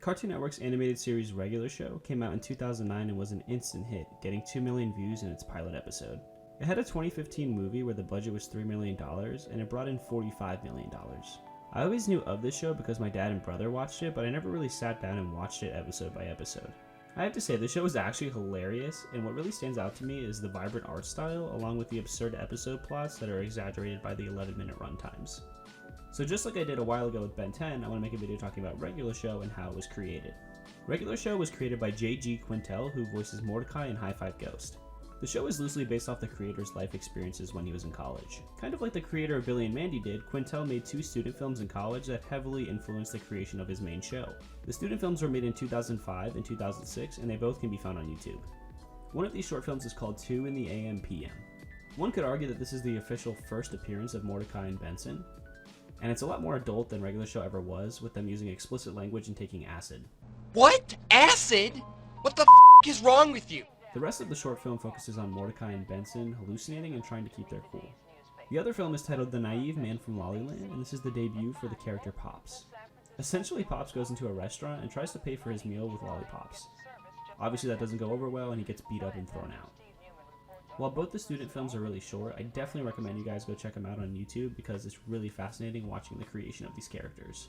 Cartoon Network's animated series Regular Show came out in 2009 and was an instant hit, getting 2 million views in its pilot episode. It had a 2015 movie where the budget was $3 million, and it brought in $45 million. I always knew of this show because my dad and brother watched it, but I never really sat down and watched it episode by episode. I have to say, the show is actually hilarious, and what really stands out to me is the vibrant art style, along with the absurd episode plots that are exaggerated by the 11-minute runtimes. So just like I did a while ago with Ben 10, I want to make a video talking about Regular Show and how it was created. Regular Show was created by J.G. Quintel, who voices Mordecai in High Five Ghost. The show is loosely based off the creator's life experiences when he was in college. Kind of like the creator of Billy and Mandy did, Quintel made 2 student films in college that heavily influenced the creation of his main show. The student films were made in 2005 and 2006, and they both can be found on YouTube. One of these short films is called 2 in the AM PM. One could argue that this is the official first appearance of Mordecai and Benson, and it's a lot more adult than Regular Show ever was, with them using explicit language and taking acid. What? Acid? What the is wrong with you? The rest of the short film focuses on Mordecai and Benson hallucinating and trying to keep their cool. The other film is titled The Naive Man from Lollyland, and this is the debut for the character Pops. Essentially, Pops goes into a restaurant and tries to pay for his meal with lollipops. Obviously that doesn't go over well and he gets beat up and thrown out. While both the student films are really short, I definitely recommend you guys go check them out on YouTube because it's really fascinating watching the creation of these characters.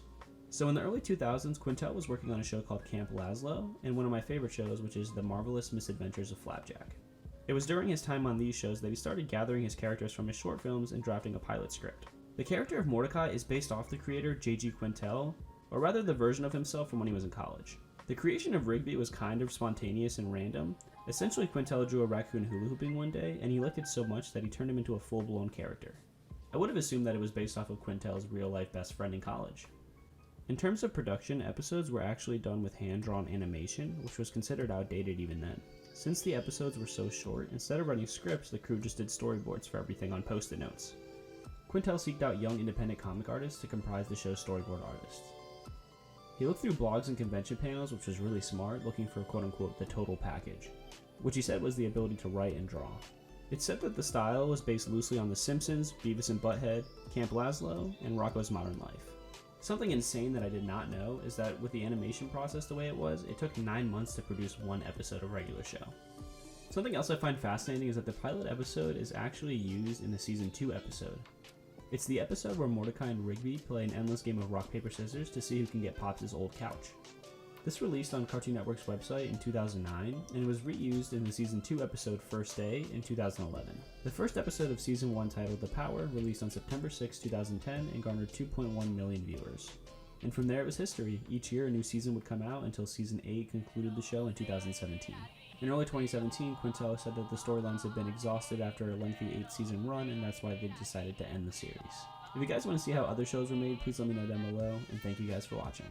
So in the early 2000s, Quintel was working on a show called Camp Lazlo, and one of my favorite shows, which is The Marvelous Misadventures of Flapjack. It was during his time on these shows that he started gathering his characters from his short films and drafting a pilot script. The character of Mordecai is based off the creator J.G. Quintel, or rather the version of himself from when he was in college. The creation of Rigby was kind of spontaneous and random. Essentially, Quintel drew a raccoon hula hooping one day, and he liked it so much that he turned him into a full-blown character. I would have assumed that it was based off of Quintel's real-life best friend in college. In terms of production, episodes were actually done with hand-drawn animation, which was considered outdated even then. Since the episodes were so short, instead of running scripts, the crew just did storyboards for everything on post-it notes. Quintel seeked out young independent comic artists to comprise the show's storyboard artists. He looked through blogs and convention panels, which was really smart, looking for quote-unquote the total package, which he said was the ability to write and draw. It's said that the style was based loosely on The Simpsons, Beavis and Butthead, Camp Lazlo, and Rocko's Modern Life. Something insane that I did not know is that with the animation process the way it was, it took 9 months to produce one episode of Regular Show. Something else I find fascinating is that the pilot episode is actually used in the season 2 episode. It's the episode where Mordecai and Rigby play an endless game of rock, paper, scissors to see who can get Pops' old couch. This released on Cartoon Network's website in 2009, and it was reused in the season 2 episode First Day in 2011. The first episode of season 1, titled The Power, released on September 6, 2010 and garnered 2.1 million viewers. And from there it was history. Each year a new season would come out until season 8 concluded the show in 2017. In early 2017, Quintel said that the storylines had been exhausted after a lengthy 8-season run, and that's why they decided to end the series. If you guys want to see how other shows were made, please let me know down below, and thank you guys for watching.